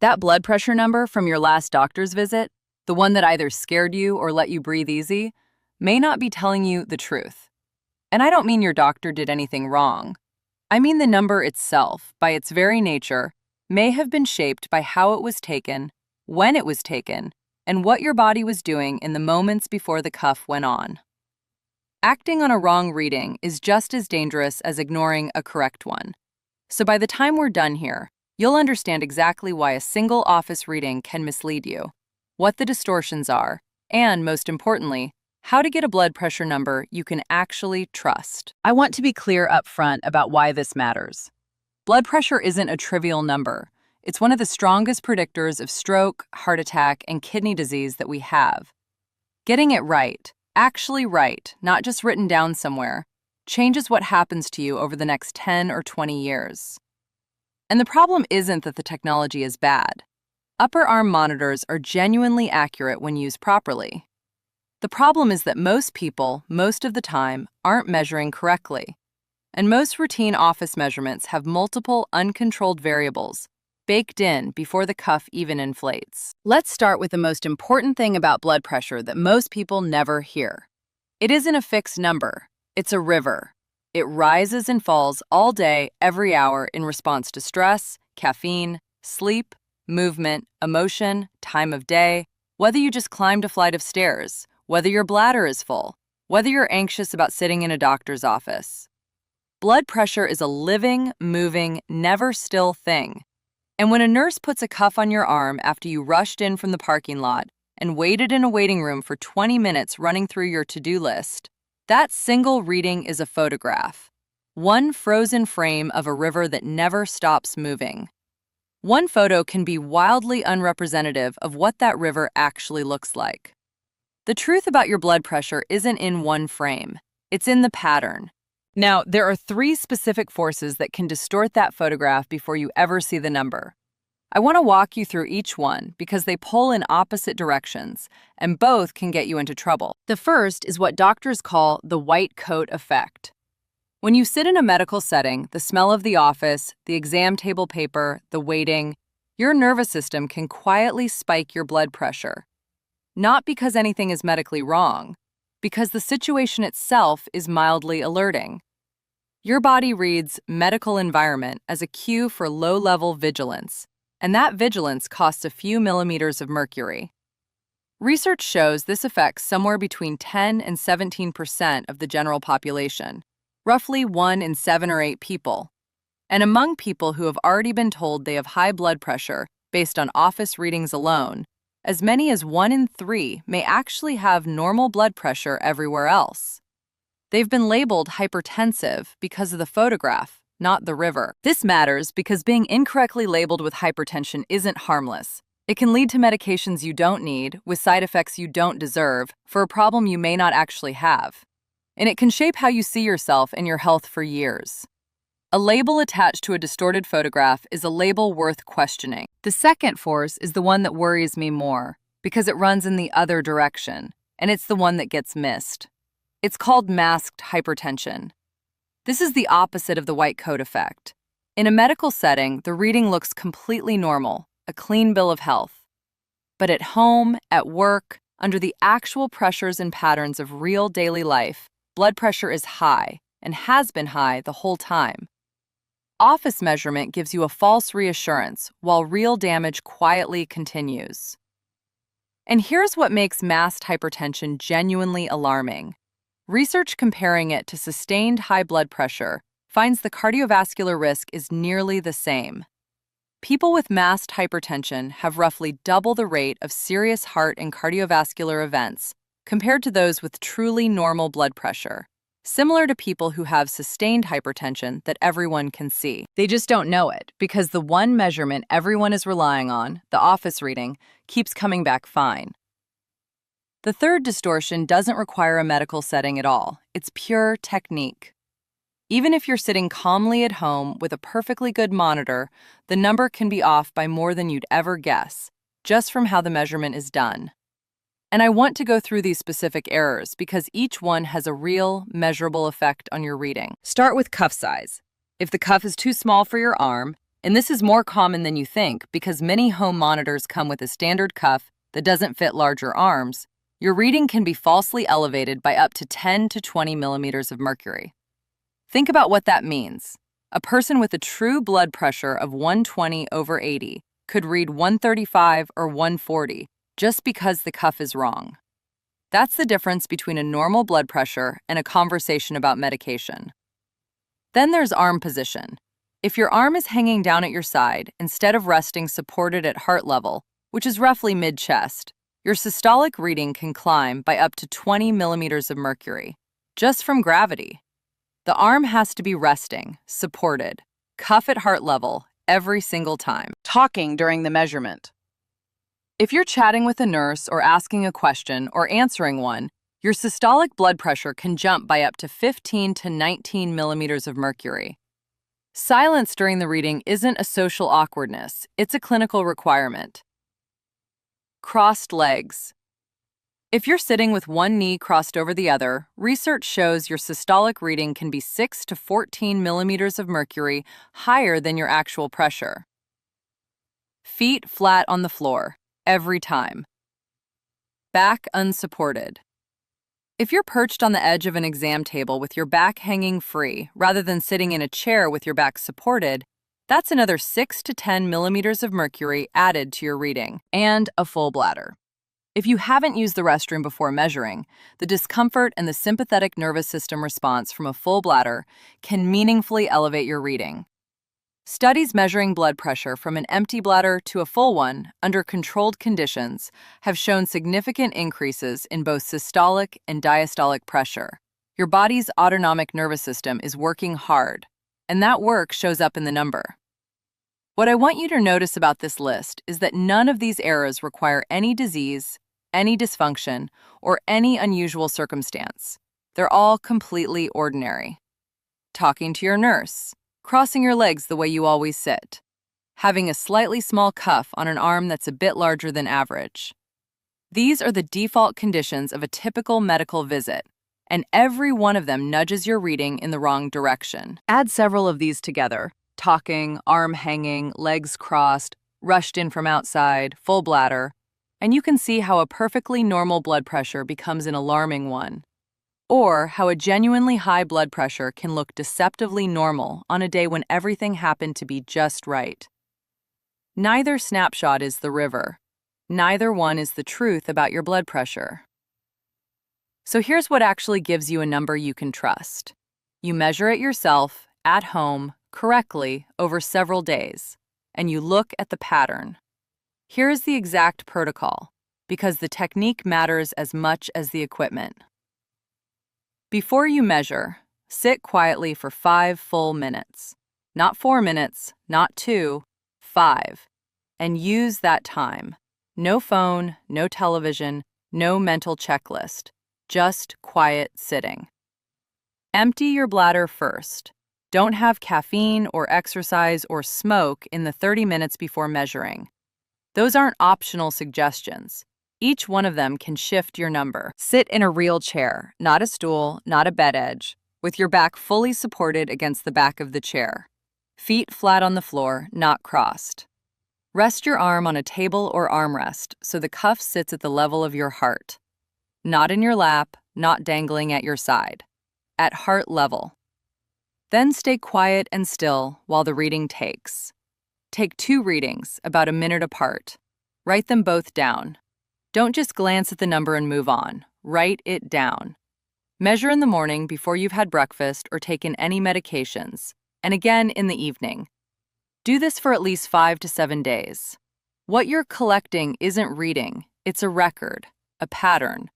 That blood pressure number from your last doctor's visit, the one that either scared you or let you breathe easy, may not be telling you the truth. And I don't mean your doctor did anything wrong. I mean the number itself, by its very nature, may have been shaped by how it was taken, when it was taken, and what your body was doing in the moments before the cuff went on. Acting on a wrong reading is just as dangerous as ignoring a correct one. So by the time we're done here, you'll understand exactly why a single office reading can mislead you, what the distortions are, and, most importantly, how to get a blood pressure number you can actually trust. I want to be clear up front about why this matters. Blood pressure isn't a trivial number. It's one of the strongest predictors of stroke, heart attack, and kidney disease that we have. Getting it right, actually right, not just written down somewhere, changes what happens to you over the next 10 or 20 years. And the problem isn't that the technology is bad. Upper arm monitors are genuinely accurate when used properly. The problem is that most people, most of the time, aren't measuring correctly. And most routine office measurements have multiple uncontrolled variables baked in before the cuff even inflates. Let's start with the most important thing about blood pressure that most people never hear. It isn't a fixed number. It's a river. It rises and falls all day, every hour in response to stress, caffeine, sleep, movement, emotion, time of day, whether you just climbed a flight of stairs, whether your bladder is full, whether you're anxious about sitting in a doctor's office. Blood pressure is a living, moving, never still thing. And when a nurse puts a cuff on your arm after you rushed in from the parking lot and waited in a waiting room for 20 minutes running through your to-do list, that single reading is a photograph. One frozen frame of a river that never stops moving. One photo can be wildly unrepresentative of what that river actually looks like. The truth about your blood pressure isn't in one frame. It's in the pattern. Now, there are 3 specific forces that can distort that photograph before you ever see the number. I want to walk you through each one because they pull in opposite directions, and both can get you into trouble. The first is what doctors call the white coat effect. When you sit in a medical setting, the smell of the office, the exam table paper, the waiting, your nervous system can quietly spike your blood pressure. Not because anything is medically wrong, because the situation itself is mildly alerting. Your body reads medical environment as a cue for low-level vigilance, and that vigilance costs a few millimeters of mercury. Research shows this affects somewhere between 10 and 17% of the general population, roughly 1 in 7 or 8 people. And among people who have already been told they have high blood pressure based on office readings alone, as many as 1 in 3 may actually have normal blood pressure everywhere else. They've been labeled hypertensive because of the photograph, not the river. This matters because being incorrectly labeled with hypertension isn't harmless. It can lead to medications you don't need, with side effects you don't deserve, for a problem you may not actually have. And it can shape how you see yourself and your health for years. A label attached to a distorted photograph is a label worth questioning. The second force is the one that worries me more, because it runs in the other direction, and it's the one that gets missed. It's called masked hypertension. This is the opposite of the white coat effect. In a medical setting, the reading looks completely normal, a clean bill of health. But at home, at work, under the actual pressures and patterns of real daily life, blood pressure is high, and has been high the whole time. Office measurement gives you a false reassurance, while real damage quietly continues. And here's what makes masked hypertension genuinely alarming. Research comparing it to sustained high blood pressure finds the cardiovascular risk is nearly the same. People with masked hypertension have roughly double the rate of serious heart and cardiovascular events compared to those with truly normal blood pressure, similar to people who have sustained hypertension that everyone can see. They just don't know it because the one measurement everyone is relying on, the office reading, keeps coming back fine. The third distortion doesn't require a medical setting at all. It's pure technique. Even if you're sitting calmly at home with a perfectly good monitor, the number can be off by more than you'd ever guess, just from how the measurement is done. And I want to go through these specific errors because each one has a real, measurable effect on your reading. Start with cuff size. If the cuff is too small for your arm, And this is more common than you think because many home monitors come with a standard cuff that doesn't fit larger arms. Your reading can be falsely elevated by up to 10 to 20 millimeters of mercury. Think about what that means. A person with a true blood pressure of 120/80 could read 135 or 140 just because the cuff is wrong. That's the difference between a normal blood pressure and a conversation about medication. Then there's arm position. If your arm is hanging down at your side instead of resting supported at heart level, which is roughly mid-chest, your systolic reading can climb by up to 20 millimeters of mercury, just from gravity. The arm has to be resting, supported, cuff at heart level every single time. Talking during the measurement. If you're chatting with a nurse or asking a question or answering one, your systolic blood pressure can jump by up to 15 to 19 millimeters of mercury. Silence during the reading isn't a social awkwardness, it's a clinical requirement. Crossed legs. If you're sitting with one knee crossed over the other, research shows your systolic reading can be 6 to 14 millimeters of mercury higher than your actual pressure. Feet flat on the floor, every time. Back unsupported. If you're perched on the edge of an exam table with your back hanging free rather than sitting in a chair with your back supported, that's another 6 to 10 millimeters of mercury added to your reading, and a full bladder. If you haven't used the restroom before measuring, the discomfort and the sympathetic nervous system response from a full bladder can meaningfully elevate your reading. Studies measuring blood pressure from an empty bladder to a full one under controlled conditions have shown significant increases in both systolic and diastolic pressure. Your body's autonomic nervous system is working hard, and that work shows up in the number. What I want you to notice about this list is that none of these errors require any disease, any dysfunction, or any unusual circumstance. They're all completely ordinary. Talking to your nurse, crossing your legs the way you always sit, having a slightly small cuff on an arm that's a bit larger than average. These are the default conditions of a typical medical visit, and every one of them nudges your reading in the wrong direction. Add several of these together: talking, arm hanging, legs crossed, rushed in from outside, full bladder, and you can see how a perfectly normal blood pressure becomes an alarming one, or how a genuinely high blood pressure can look deceptively normal on a day when everything happened to be just right. Neither snapshot is the river. Neither one is the truth about your blood pressure. So here's what actually gives you a number you can trust. You measure it yourself, at home, correctly, over several days, and you look at the pattern. Here's the exact protocol, because the technique matters as much as the equipment. Before you measure, sit quietly for 5 full minutes. Not 4 minutes, not 2, 5. And use that time. No phone, no television, no mental checklist. Just quiet sitting. Empty your bladder first. Don't have caffeine or exercise or smoke in the 30 minutes before measuring. Those aren't optional suggestions. Each one of them can shift your number. Sit in a real chair, not a stool, not a bed edge, with your back fully supported against the back of the chair. Feet flat on the floor, not crossed. Rest your arm on a table or armrest so the cuff sits at the level of your heart. Not in your lap, not dangling at your side. At heart level. Then stay quiet and still while the reading takes. Take 2 readings, about a minute apart. Write them both down. Don't just glance at the number and move on. Write it down. Measure in the morning before you've had breakfast or taken any medications, and again in the evening. Do this for at least 5 to 7 days. What you're collecting isn't reading, it's a record, a pattern,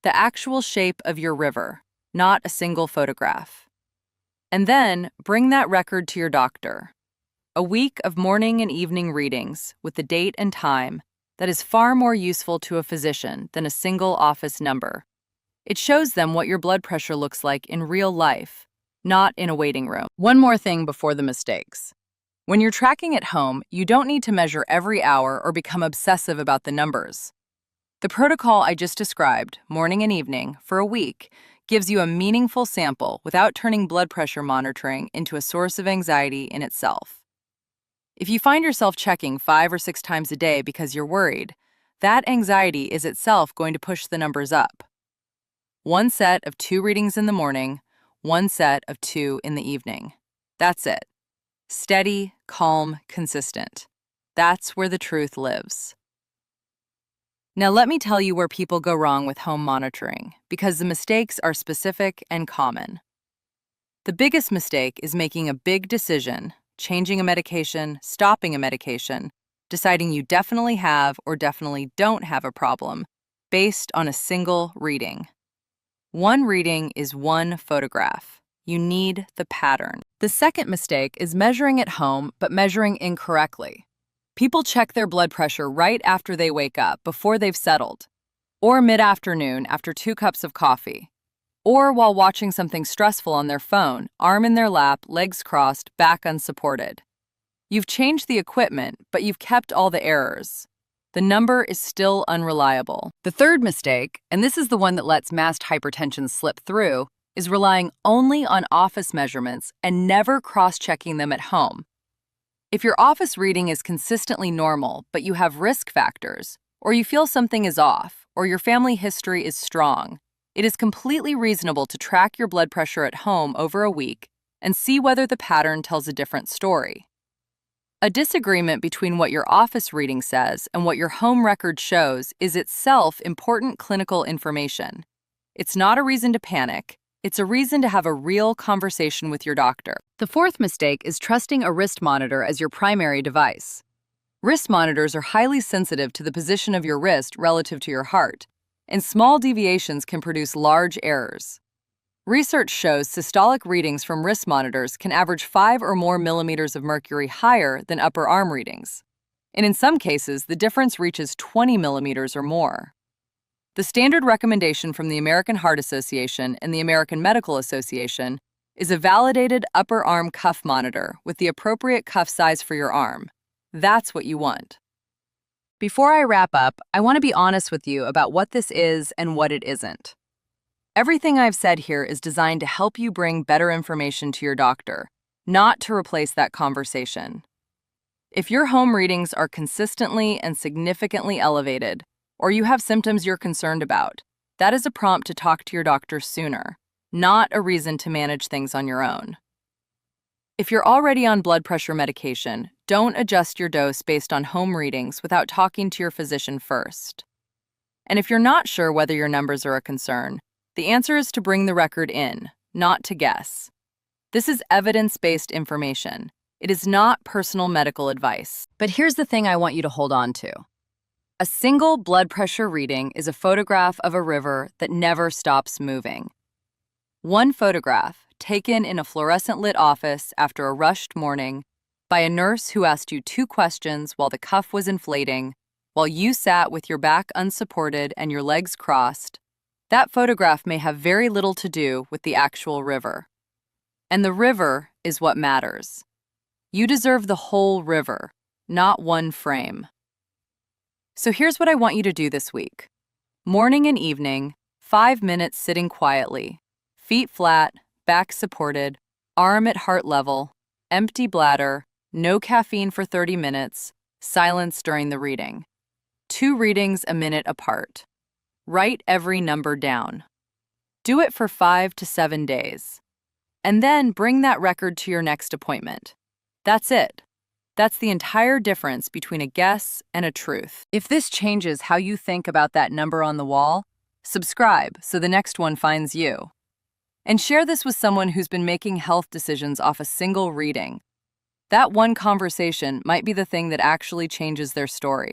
the actual shape of your river, not a single photograph. And then bring that record to your doctor. A week of morning and evening readings with the date and time that is far more useful to a physician than a single office number. It shows them what your blood pressure looks like in real life, not in a waiting room. One more thing before the mistakes. When you're tracking at home, you don't need to measure every hour or become obsessive about the numbers. The protocol I just described, morning and evening, for a week, gives you a meaningful sample without turning blood pressure monitoring into a source of anxiety in itself. If you find yourself checking 5 or 6 times a day because you're worried, that anxiety is itself going to push the numbers up. One set of 2 readings in the morning, one set of 2 in the evening. That's it. Steady, calm, consistent. That's where the truth lives. Now let me tell you where people go wrong with home monitoring, because the mistakes are specific and common. The biggest mistake is making a big decision, changing a medication, stopping a medication, deciding you definitely have or definitely don't have a problem, based on a single reading. One reading is one photograph. You need the pattern. The second mistake is measuring at home, but measuring incorrectly. People check their blood pressure right after they wake up, before they've settled, or mid-afternoon after 2 cups of coffee, or while watching something stressful on their phone, arm in their lap, legs crossed, back unsupported. You've changed the equipment, but you've kept all the errors. The number is still unreliable. The third mistake, and this is the one that lets masked hypertension slip through, is relying only on office measurements and never cross-checking them at home. If your office reading is consistently normal, but you have risk factors, or you feel something is off, or your family history is strong, it is completely reasonable to track your blood pressure at home over a week and see whether the pattern tells a different story. A disagreement between what your office reading says and what your home record shows is itself important clinical information. It's not a reason to panic. It's a reason to have a real conversation with your doctor. The fourth mistake is trusting a wrist monitor as your primary device. Wrist monitors are highly sensitive to the position of your wrist relative to your heart, and small deviations can produce large errors. Research shows systolic readings from wrist monitors can average 5 or more millimeters of mercury higher than upper arm readings. And in some cases, the difference reaches 20 millimeters or more. The standard recommendation from the American Heart Association and the American Medical Association is a validated upper arm cuff monitor with the appropriate cuff size for your arm. That's what you want. Before I wrap up, I want to be honest with you about what this is and what it isn't. Everything I've said here is designed to help you bring better information to your doctor, not to replace that conversation. If your home readings are consistently and significantly elevated, or you have symptoms you're concerned about, that is a prompt to talk to your doctor sooner, not a reason to manage things on your own. If you're already on blood pressure medication, don't adjust your dose based on home readings without talking to your physician first. And if you're not sure whether your numbers are a concern, the answer is to bring the record in, not to guess. This is evidence-based information. It is not personal medical advice. But here's the thing I want you to hold on to. A single blood pressure reading is a photograph of a river that never stops moving. One photograph, taken in a fluorescent-lit office after a rushed morning, by a nurse who asked you 2 questions while the cuff was inflating, while you sat with your back unsupported and your legs crossed, that photograph may have very little to do with the actual river. And the river is what matters. You deserve the whole river, not one frame. So here's what I want you to do this week. Morning and evening, 5 minutes sitting quietly, feet flat, back supported, arm at heart level, empty bladder, no caffeine for 30 minutes, silence during the reading. 2 readings a minute apart. Write every number down. Do it for 5 to 7 days. And then bring that record to your next appointment. That's it. That's the entire difference between a guess and a truth. If this changes how you think about that number on the wall, subscribe so the next one finds you. And share this with someone who's been making health decisions off a single reading. That one conversation might be the thing that actually changes their story.